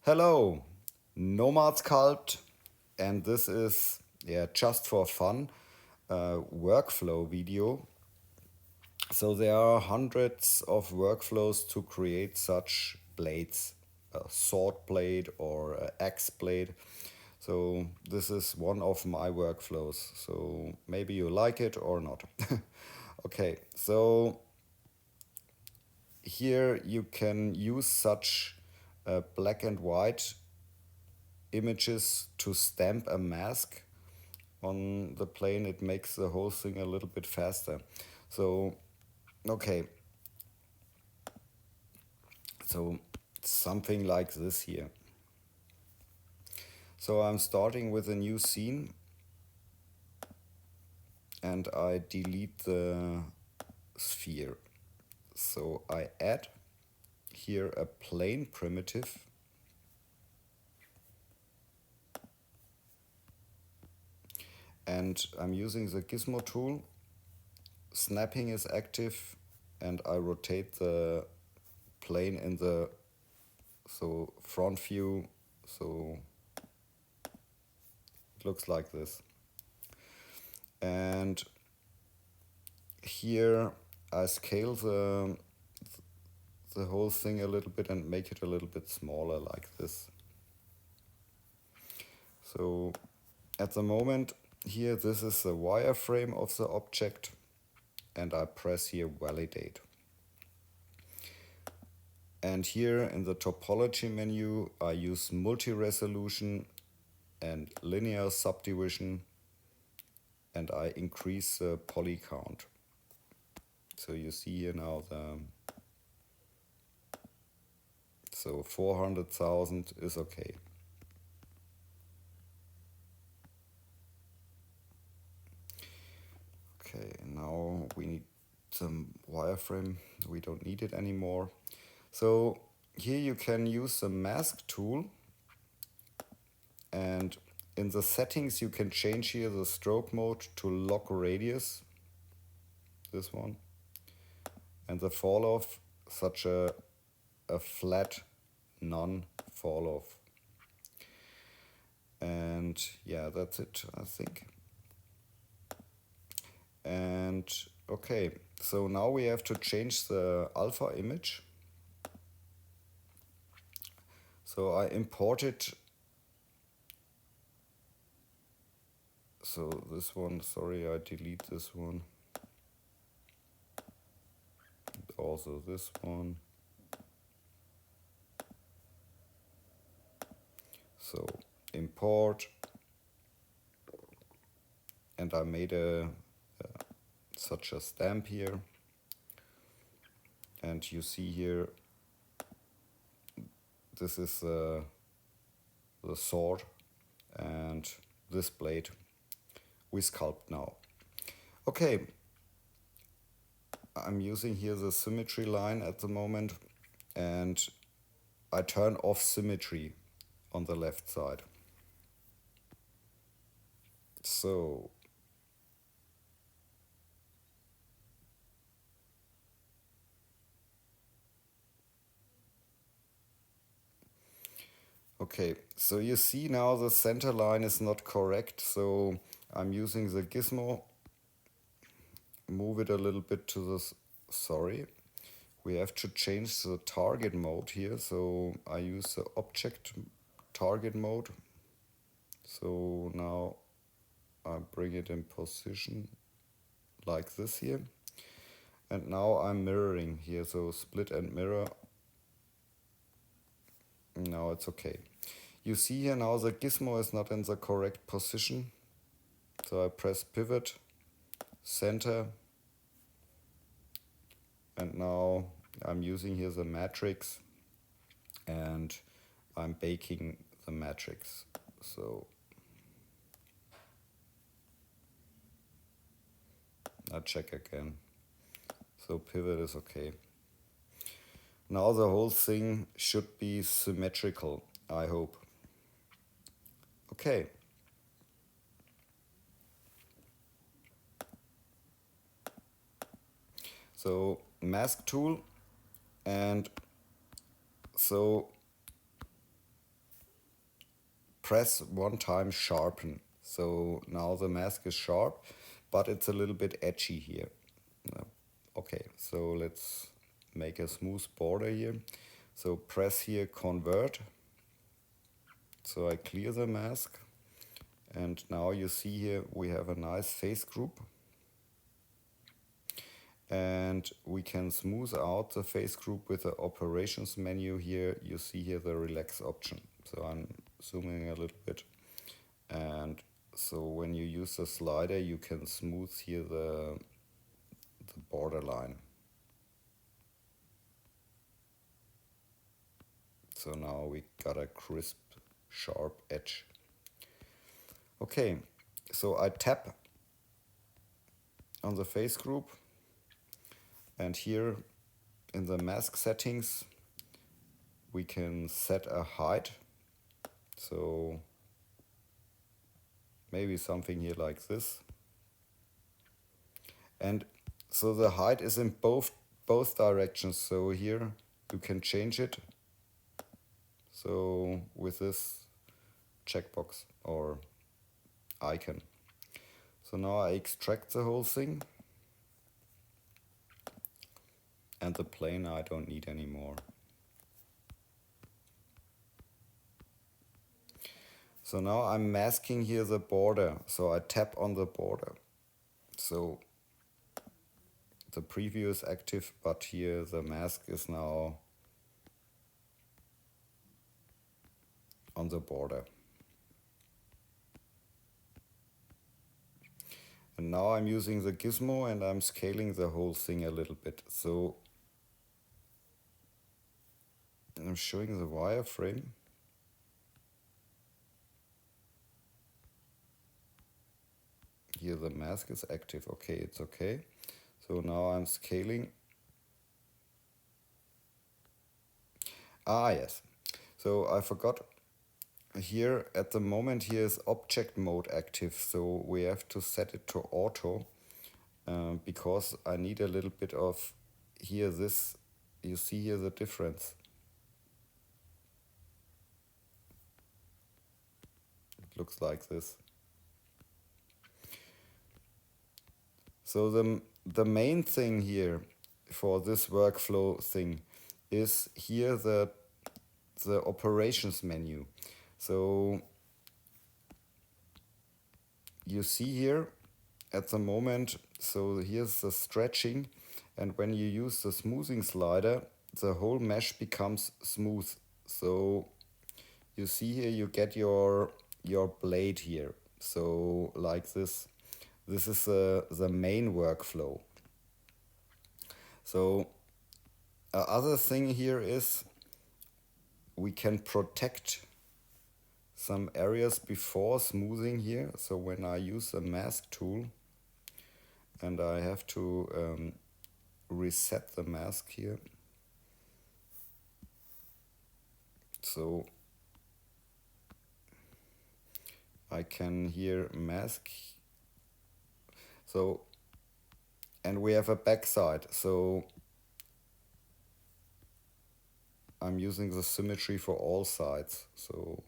Hello, Nomad Sculpt, and this is just for fun workflow video. So there are hundreds of workflows to create such blades, a sword blade or an axe blade. So this is one of my workflows. So maybe you like it or not. Okay, so here you can use such black and white images to stamp a mask on the plane. It makes the whole thing a little bit faster. So okay, so something like this here. So I'm starting with a new scene and I delete the sphere. So I add here a plane primitive and I'm using the gizmo tool. Snapping is active and I rotate the plane in the front view, so it looks like this. And here I scale the whole thing a little bit and make it a little bit smaller like this. So at the moment here, this is the wireframe of the object and I press here validate. And here in the topology menu I use multi-resolution and linear subdivision and I increase the poly count. So you see here now so 400,000 is okay. Okay, now we need some wireframe. We don't need it anymore. So here you can use the mask tool and in the settings you can change here the stroke mode to lock radius, this one, and the fall off such a flat non-fall off. And yeah, that's it, I think. And okay, so now we have to change the alpha image. So I imported, so this one, sorry, I delete this one. Also this one. So import, and I made such a stamp here, and you see here this is the sword and this blade we sculpt now. Okay, I'm using here the symmetry line at the moment and I turn off symmetry on the left side. So okay, so you see now the center line is not correct, so I'm using the gizmo, move it a little bit to this, sorry, we have to change the target mode here, so I use the object target mode. So now I bring it in position like this here. And now I'm mirroring here, so split and mirror. Now it's okay. You see here now the gizmo is not in the correct position. So I press pivot, center, and now I'm using here the matrix and I'm baking the matrix. So I check again. So pivot is okay. Now the whole thing should be symmetrical, I hope. Okay. So mask tool, and so press one time sharpen. So now the mask is sharp, but it's a little bit edgy here. Okay, so let's make a smooth border here. So press here convert. So I clear the mask. And now you see here we have a nice face group. And we can smooth out the face group with the operations menu here. You see here the relax option. So I'm zooming a little bit. And so when you use the slider, you can smooth here the borderline. So now we got a crisp, sharp edge. Okay, so I tap on the face group, and here in the mask settings, we can set a height. So maybe something here like this. And so the height is in both directions. So here you can change it. So with this checkbox or icon. So now I extract the whole thing. And the plane I don't need anymore. So now I'm masking here the border. So I tap on the border. So the preview is active, but here the mask is now on the border. And now I'm using the gizmo and I'm scaling the whole thing a little bit. So I'm showing the wireframe. Here the mask is active. Okay, it's okay. So now I'm scaling. Ah, yes. So I forgot. Here at the moment here is object mode active. So we have to set it to auto because I need a little bit of here this. You see here the difference. It looks like this. So the main thing here for this workflow thing is here the operations menu. So you see here at the moment, so here's the stretching, and when you use the smoothing slider, the whole mesh becomes smooth. So you see here you get your blade here. So like this. This is the main workflow. So other thing here is we can protect some areas before smoothing here. So when I use the mask tool and I have to reset the mask here. So I can here mask. So, and we have a backside. So I'm using the symmetry for all sides. So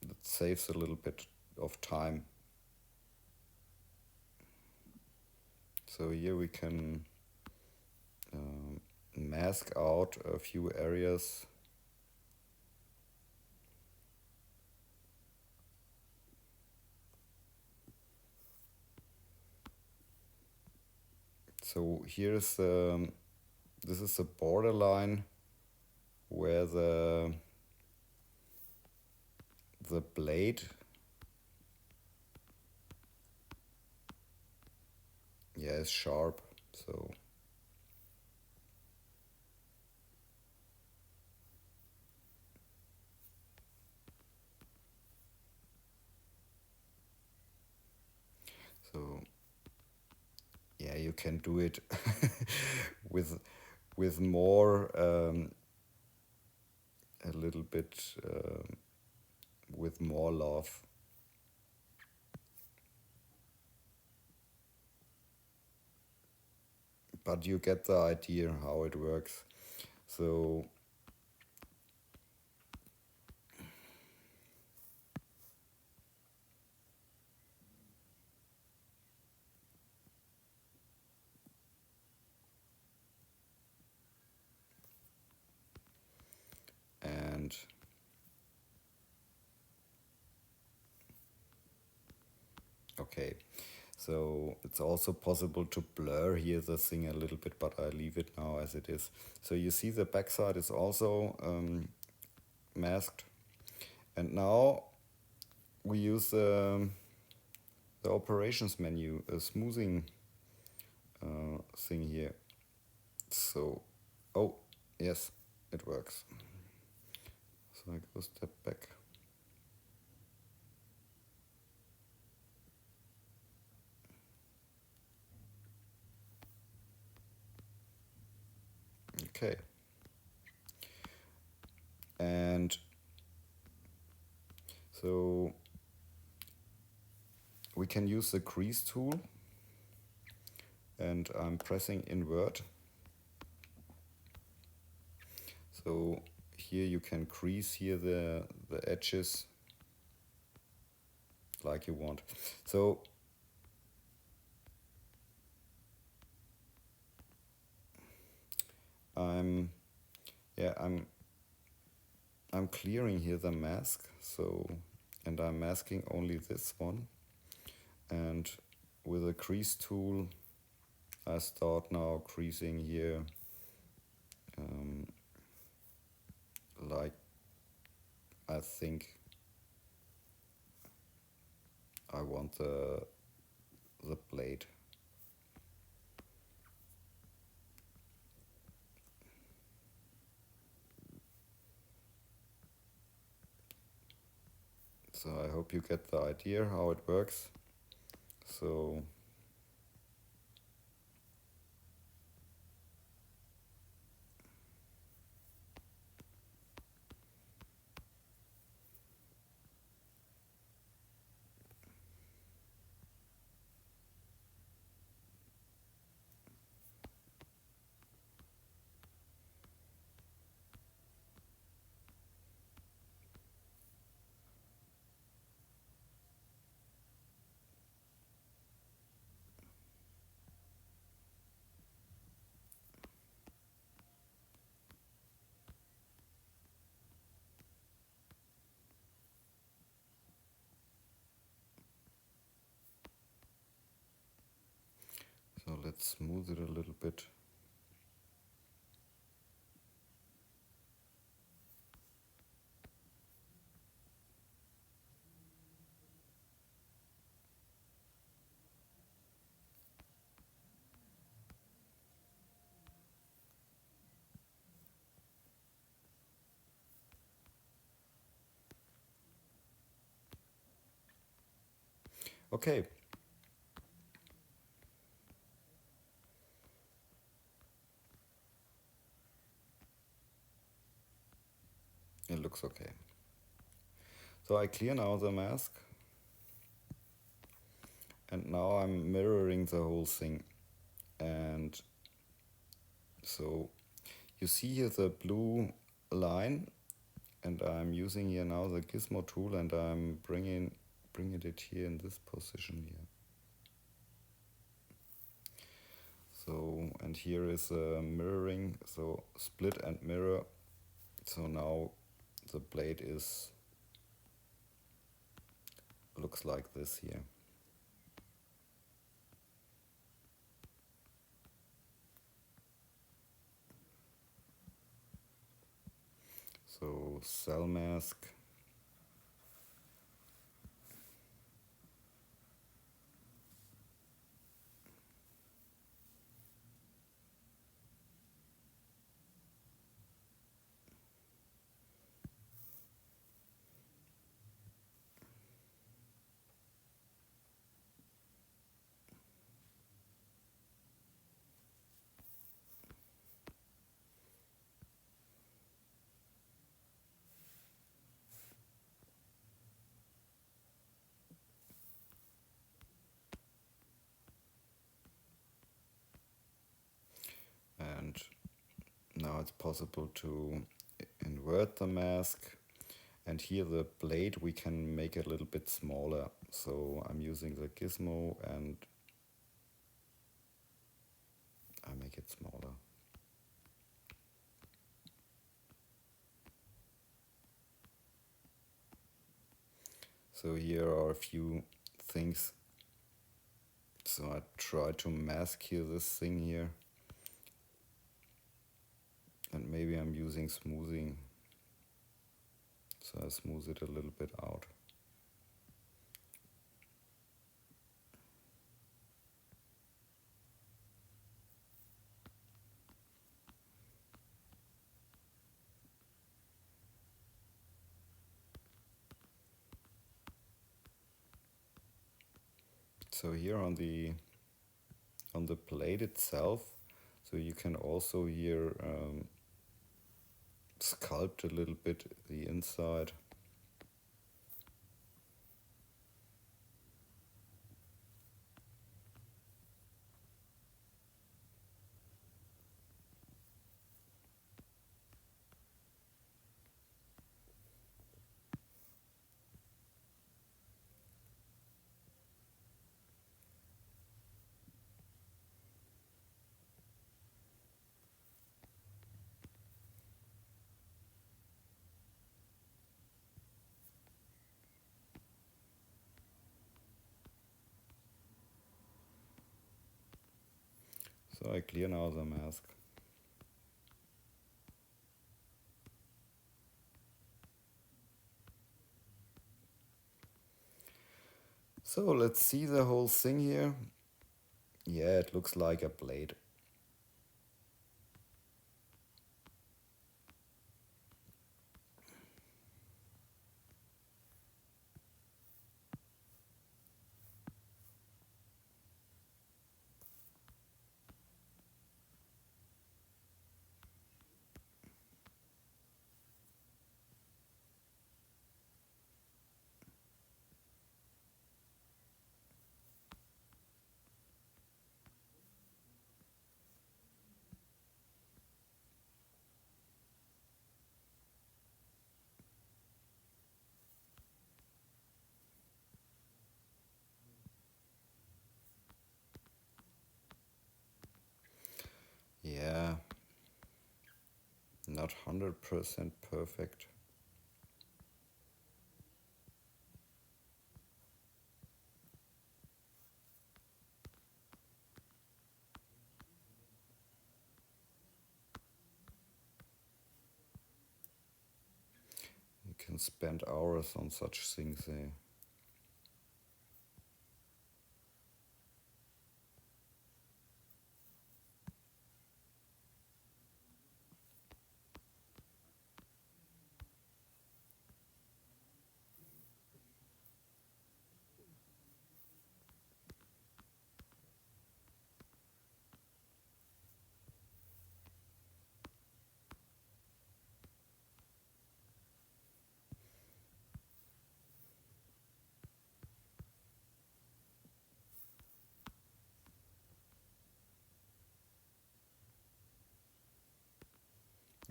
it saves a little bit of time. So here we can mask out a few areas. So here's this is the borderline where the blade is sharp. So yeah, you can do it with more a little bit with more love. But you get the idea how it works. So Okay, so it's also possible to blur here the thing a little bit, but I leave it now as it is. So you see the backside is also masked. And now we use the operations menu, a smoothing thing here. So, oh, yes, it works. So I go step back. Okay. And so we can use the crease tool, and I'm pressing invert. So here you can crease here the edges like you want. So I'm clearing here the mask, so, and I'm masking only this one, and with a crease tool I start now creasing here like I think I want the blade. So I hope you get the idea how it works. So let's smooth it a little bit. Okay. It looks okay. So I clear now the mask, and now I'm mirroring the whole thing. And so you see here the blue line, and I'm using here now the gizmo tool, and I'm bringing it here in this position here. So, and here is mirroring, so split and mirror. So now the blade looks like this here. So cell mask. And now it's possible to invert the mask, and here the blade we can make it a little bit smaller. So I'm using the gizmo and I make it smaller. So here are a few things So I try to mask here this thing here. And maybe I'm using smoothing. So I smooth it a little bit out. So here on the plate itself, so you can also here sculpt a little bit the inside. So I clear now the mask. So let's see the whole thing here. Yeah, it looks like a blade. Yeah, not 100% perfect. You can spend hours on such things.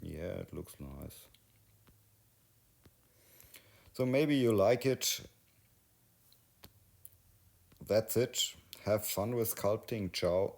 Yeah, it looks nice. So maybe you like it. That's it. Have fun with sculpting. Ciao.